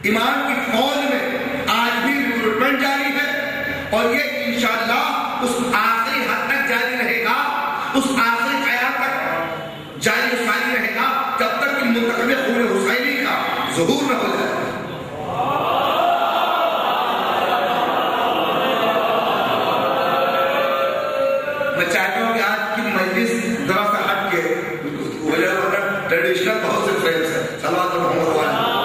ایمان کی فوج میں آج بھی ریکروٹمنٹ جاری ہے، اور یہ انشاءاللہ اس آخری حد تک جاری رہے گا، اس آخری قیام تک جاری رسائی رہے گا، جب تک کہ منتخب خون حسینی کا ظہور نہ ہو جائے۔ میں چاہتا ہوں کہ آج کی مجلس ذرا سا ہٹ کے ٹریڈیشنل بہت سے فریمز ہیں، صلوات محمد علیہ،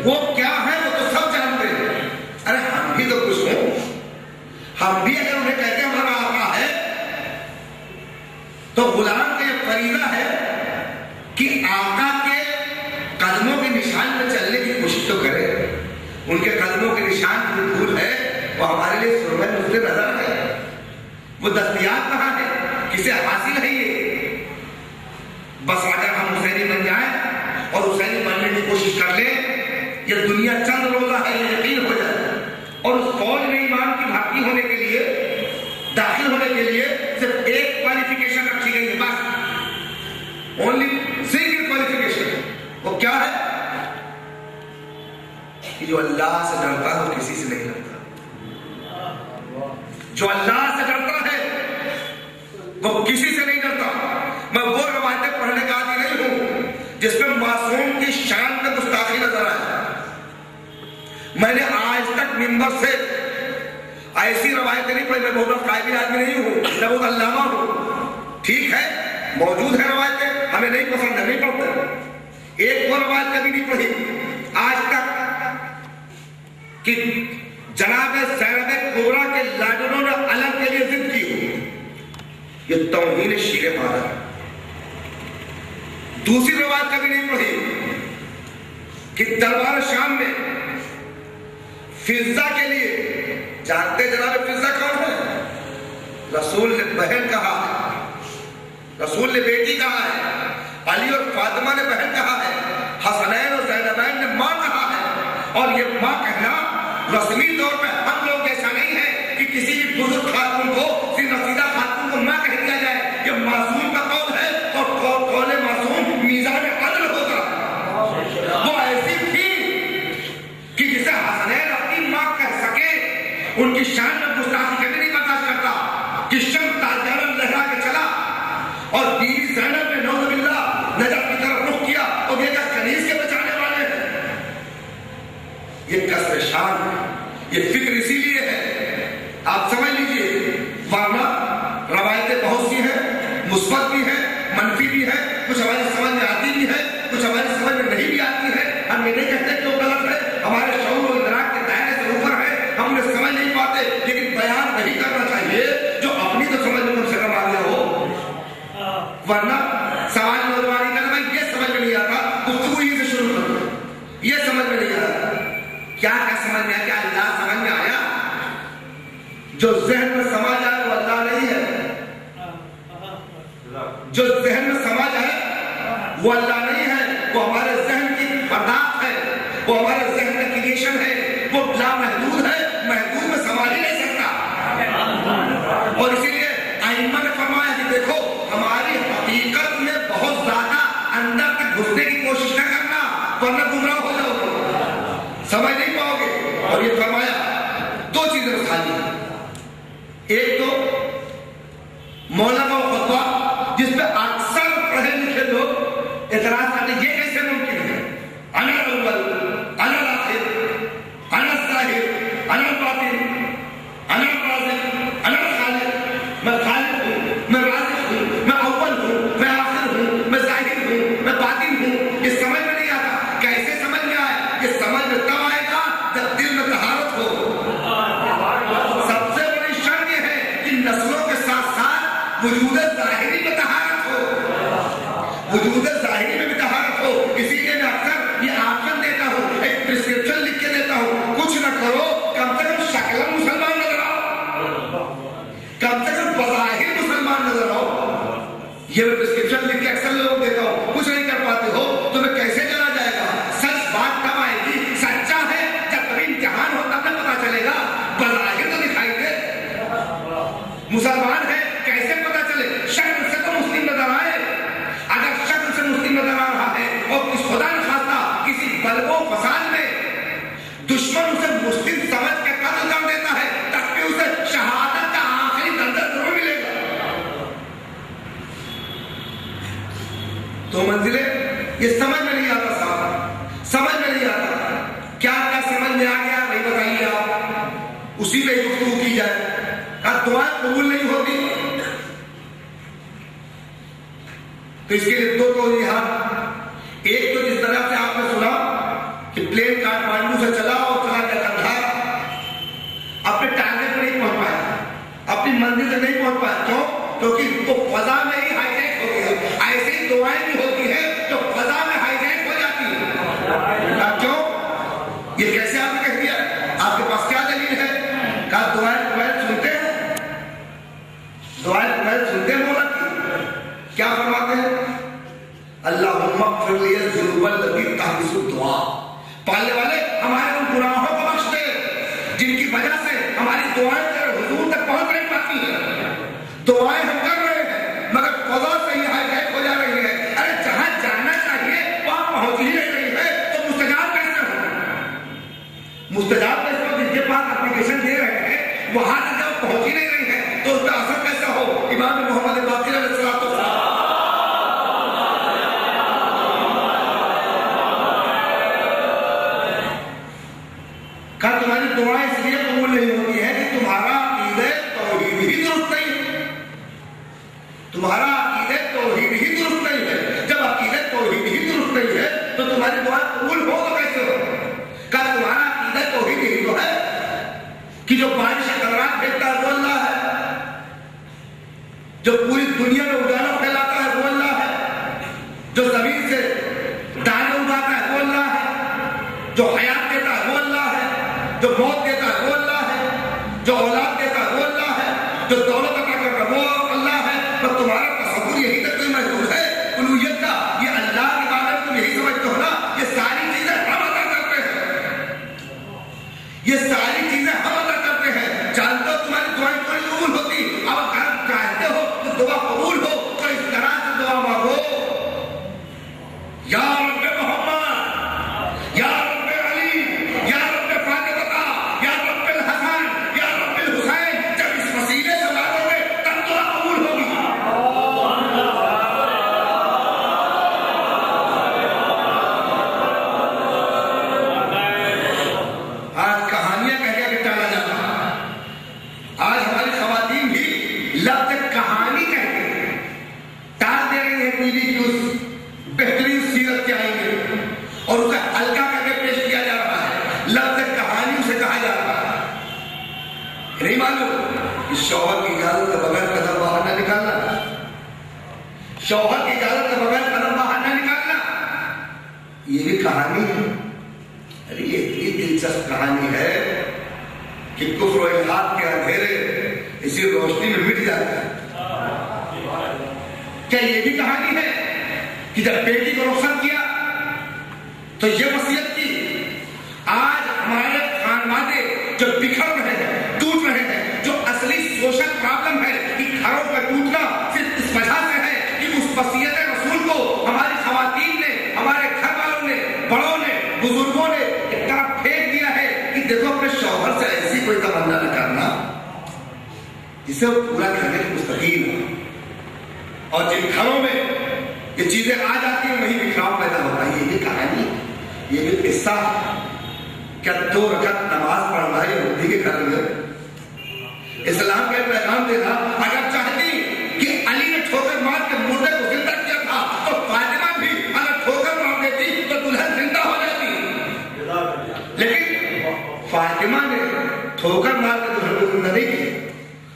وہ کیا ہے وہ تو سب جانتے ہیں۔ ارے ہم بھی تو کچھ ہوں، ہم بھی اگر انہیں کہتے ہیں ہمارا آقا ہے تو غلام کا یہ فریضہ ہے کہ آقا کے قدموں کے نشان میں چلنے کی کوشش تو کرے۔ ان کے قدموں کے نشان جو دھول ہے وہ ہمارے لیے سرمہ نظر نظر ہے، وہ دستیاب کہاں ہے، کسے حاصل ہے یہ؟ بس اگر ہم حسینی بن جائیں اور حسینی بننے کی کوشش کر لیں، یہ دنیا چند روزہ ہے یہ یقین ہو جائے، اور اس فوج میں ایمان کی بھرتی ہونے کے لیے، داخل ہونے کے لیے صرف ایک کوالیفیکیشن رکھی گئی ہے، بس اونلی سنگل کوالیفیکیشن۔ وہ کیا ہے؟ کہ جو اللہ سے ڈرتا ہے وہ کسی سے نہیں ڈرتا، جو اللہ سے ڈرتا ہے وہ کسی سے نہیں ڈرتا۔ میں وہ روایتیں پڑھنے کا عادی نہیں ہوں جس میں معصوم کی شان میں گستاخی نظر آئے۔ میں نے آج تک منبر سے ایسی روایتیں نہیں پڑھی، میں بہت قائل آدمی نہیں ہوں، میں بہت علامہ ہوں، ٹھیک ہے، موجود ہے روایتیں، ہمیں نہیں پسند ہے، نہیں پڑھتے۔ ایک وہ روایت کبھی نہیں پڑھی آج تک کہ جناب زینب کبریٰ کے لاڈلوں نے علم کے لیے ضد کی ہو، یہ توہین شیر مادر۔ دوسری روایت کبھی نہیں پڑھی کہ دربار شام میں فضہ کے لیے، جانتے جناب فضہ کون ہے؟ رسول نے بہن کہا ہے، رسول نے بیٹی کہا ہے، علی اور فاطمہ نے بہن کہا ہے، حسنین اور زینبین نے ماں کہا ہے، اور یہ ماں کہنا رسمی طور پہ ہم لوگ ایسا نہیں ہے کہ کسی بھی بزرگ خاتون کو، کسی نصیدہ خاتون کو ماں کہہ دیا جائے، یہ معصوم کا قول ہے، اور قول معصوم میزان عدل ہوگا۔ وہ ایسی تھی کہ جسے حسنین اپنی ماں کہہ سکے، ان کی شان میں گستاخی کبھی نہیں برداشت کرتا کہ شمس تاجدارا لہرا کے چلا، اور بیوی زینب نے نعوذ باللہ نجف کی طرف رخ کیا اور دیکھا کنیز کے بچانے والے ہیں۔ یہ کسر شان، یہ فکر اسی لیے ہے، آپ سمجھ لیجئے، ورنہ روایتیں بہت سی ہیں، مثبت بھی ہیں، منفی بھی ہیں، کچھ ہماری سمجھ میں آتی بھی ہے، کچھ ہماری سمجھ میں نہیں بھی آتی ہے۔ ہم یہ نہیں کہتے کہ وہ غلط ہے، ہمارے شعور و ادراک کے دائرے سے اوپر ہے، ہم انہیں سمجھ نہیں پاتے، لیکن بیان نہیں کرنا چاہیے جو اپنی تو سمجھ میں کم سے کم آ گیا ہو، ورنہ سوال نوجوانی کا میں یہ سمجھ میں نہیں آتا، گفتگو ہی سے شروع کرتا، یہ سمجھ میں نہیں آتا، کیا سمجھ میں آیا؟ کیا اللہ سمجھ میں آیا؟ جو ذہن میں سما جائے وہ اللہ نہیں ہے، جو ذہن میں سما جائے وہ اللہ نہیں ہے، وہ ہمارے ذہن کی پرداخت ہے، وہ ہمارے ذہن کا کریشن ہے، وہ لامحدود ہے، محدود میں سما ہی نہیں سکتا۔ اور اسی لیے ائمہ نے فرمایا کہ دیکھو ہماری حقیقت میں بہت زیادہ اندر تک گھسنے کی کوشش نہ کرنا، ورنہ گمراہ ہو جاؤ گے، سمجھ نہیں پاؤ گے۔ اور یہ فرمایا دو چیزیں بتائی، ایک تو مولانا کا خطبہ جس پہ اکثر پڑھے لکھے لوگ اعتراض کرتے یہ کیسے ممکن ہے، انا الاول انا الاخر انا الظاہر انا الباطن انا الرازق انا الخالق، میں خالق ہوں، میں رازق ہوں، میں اول ہوں، میں آخر ہوں، میں ظاہر ہوں، میں باطن ہوں۔ یہ سمجھ میں نہیں آتا، کیسے سمجھ میں آئے؟ یہ سمجھ میں تب آئے گا جب دل میں طہارت ہو۔ سب سے بڑی شرط یہ ہے کہ نسلوں کے ساتھ ساتھ وجود ظاہری میں طہارت ہو، وجود ظاہری میں بھی طہارت ہو۔ اسی لیے میں اکثر یہ آپشن دیتا ہوں، ایک پرسکرپشن لکھ کے دیتا ہوں، کچھ نہ کرو، کم سے کم شکل مسلمان نظر آؤ، کم سے کم بظاہر مسلمان نظر آؤ۔ یہ میں پرسکرپشن لکھ کے اکثر لوگوں کو دیتا ہوں، کچھ نہیں کر پاتے ہو تو میں کیسے چلا جائے گا؟ سچ بات تب آئے گی، سچا ہے جب کبھی امتحان ہو تب نہ پتا چلے گا، بظاہر تو دکھائی دے، مسلمان ہے کیسے پتا چلے؟ شکل سے تو مسلم نظر آئے، 2 منزلیں، یہ سمجھ میں نہیں آتا صاحب، سمجھ میں نہیں آتا. کیا کیا سمجھ میں آ گیا وہی بتائیے آپ، اسی پہ گفتگو کی جائے. دعائیں قبول نہیں ہوتی تو اس کے لیے 2 توجیحات. ایک تو جس طرح سے آپ نے سنا کہ پلین کاٹمانڈو سے چلا اور چلا گیا قندھار، اپنے ٹارگیٹ پہ نہیں پہنچ پایا، اپنی منزل سے نہیں پہنچ پایا. کیوں؟ کیونکہ وہ فضا میں ہی ہائی جیک ہو گیا. ایسی ہی دعائیں بھی ہوتی ہیں جو فضا میں ہائی جیک ہو جاتی ہیں. کیوں؟ یہ کیسے آپ نے کہہ دیا؟ آپ کے پاس کیا دلیل ہے؟ کہا دعائیں سنتے ہیں، دعائیں سنتے ہیں. مولا کی کیا فرماتے ہیں؟ اللہم اغفر لی الذنوب التي تحبس الدعاء. پالنے والے ہمارے ان گناہوں کو بخش دے جن کی وجہ سے ہماری دعائیں تیرے حضور تک پہنچ نہیں پاتی ہیں. دعائیں ہم کر رہے ہیں مگر فضا سے ہی ہائی جیک ہو جا رہی ہے. ارے جہاں جانا چاہیے وہاں پہنچ ہی نہیں رہی ہے تو مستجاب کیسے ہو؟ مستجاب کیسے ہو؟ جن کے پاس اپلیکیشن دے رہے ہیں وہاں تک جب پہنچ ہی نہیں رہی ہے تو اس کا اثر کیسا ہو؟ امام محمد باقر علیہ السلام کہا تمہاری دعائیں اس لیے قبول نہیں ہوتی ہے کہ تمہارا عقیدہ توحید ہی درست نہیں ہے. تمہارا عقیدہ توحید ہی درست نہیں ہے. جب عقیدہ توحید ہی درست نہیں ہے تو تمہاری دعائیں قبول ہو تو کیسے ہو؟ کہا تمہارا عقیدہ توحید ہی تو ہے کہ جو بارش قطرات پھینکتا ہے وہ اللہ ہے، جو پوری دنیا میں اجالا پھیلاتا ہے وہ اللہ ہے، جو زمین سے دانے اگاتا ہے وہ اللہ ہے، جو حیات دیتا ہے وہ اللہ ہے، جو موت دیتا ہے وہ اللہ ہے، جو اولاد دیتا ہے وہ اللہ ہے، جو دولت عطا کرتا ہے وہ اللہ ہے. پر تمہارا تصور یہی تک کوئی محدود ہے الوہیت کا؟ یہ اللہ کی عبادت تم یہی سمجھتے ہو نا؟ یہ ساری چیزیں ہم ادا کرتے ہیں، یہ ساری چیزیں ہم ادا کرتے ہیں. جانتے ہو تمہاری دعائیں کوئی قبول ہوتی؟ اب اگر چاہتے ہو کہ دعا قبول ہو تو اس طرح سے دعا مانگو، یا رب محمد، یا رب علی، یا رب فاطمہ، یا رب الحسن، یا رب الحسین. جب اس وسیلے سے مانگو گے تب دعا قبول ہوگی. آج کہانیاں کہہ کے ٹالا جاتا ہے. آج ہماری خواتین بھی لفظ کہانی کہہ کے ٹال دے رہی ہیں ٹی وی کی اس بہترین سیرت کے آئیں گے اور اسے ہلکا کر کے پیش کیا جا رہا ہے. لفظ کہانی اسے کہا جا رہا ہے. نہیں معلوم کہ شوہر کی اجازت کے بغیر قدم باہر نہ نکالنا، شوہر کی اجازت کے بغیر قدم باہر نہ نکالنا یہ بھی کہانی ہے. ارے یہ اتنی دلچسپ کہانی ہے کہ کفر و الحاد کے اندھیرے اسی روشنی میں مٹ جاتا ہے. کیا یہ بھی کہانی ہے کہ جب بیٹی کو رخصت کیا تو یہ وصیت کی؟ آج ہمارے خانوادے جو بکھر رہے ہیں، ٹوٹ رہے ہیں، جو اصلی سوشل پرابلم ہے کہ گھروں کا ٹوٹنا صرف اس وجہ سے ہے کہ اس وصیت رسول کو ہماری خواتین نے، ہمارے گھر والوں نے، بڑوں نے، بزرگوں نے ایک طرف پھینک دیا ہے کہ دیکھو اپنے شوہر سے ایسی کوئی تمنا نہ کرنا جسے وہ پورا کرنے کی مستقیم ہو. اور جن گھروں میں یہ چیزیں آ جاتی ہیں وہی بکھراؤ پیدا ہوتا ہے. یہ بھی کہانی، یہ بھی قصہ. کیا 2 رکعت نماز پڑھنا یہ بدھی کے گھر میں اسلام کا پیغام دینا؟ اگر چاہتی کہ علی نے ٹھوکر مار کے مردے کو زندہ کیا تھا تو فاطمہ بھی اگر ٹھوکر مار دیتی تو دلہن زندہ ہو جاتی. لیکن فاطمہ نے ٹھوکر مار کے دلہن کو زندہ نہیں کی.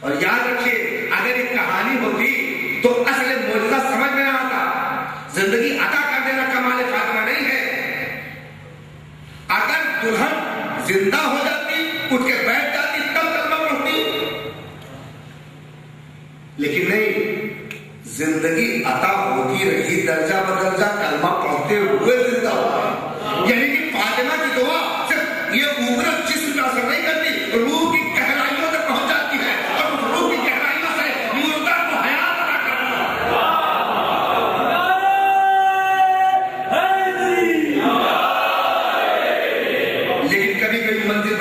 اور یاد رکھیے اگر ایک کہانی ہوتی تو اصل معجزہ سمجھ میں نہ آتا. زندگی عطا کر دینا کمال فاطمہ نہیں ہے. اگر دلہن زندہ ہو جاتی، اٹھ کے بیٹھ جاتی، تب کلمہ پڑھتی. لیکن نہیں، زندگی عطا ہوتی رہی، درجہ بدرجہ کلمہ پڑھتے ہوئے زندہ ہوا. یعنی کہ فاطمہ کی دعا صرف یہ اوپر جسم کا اثر نہیں کرتی، روح کی گہرائیوں تک پہنچ جاتی ہے اور اس روح کی گہرائیوں سے مردہ کو حیات عطا کرتی ہے. لیکن کبھی کبھی منزل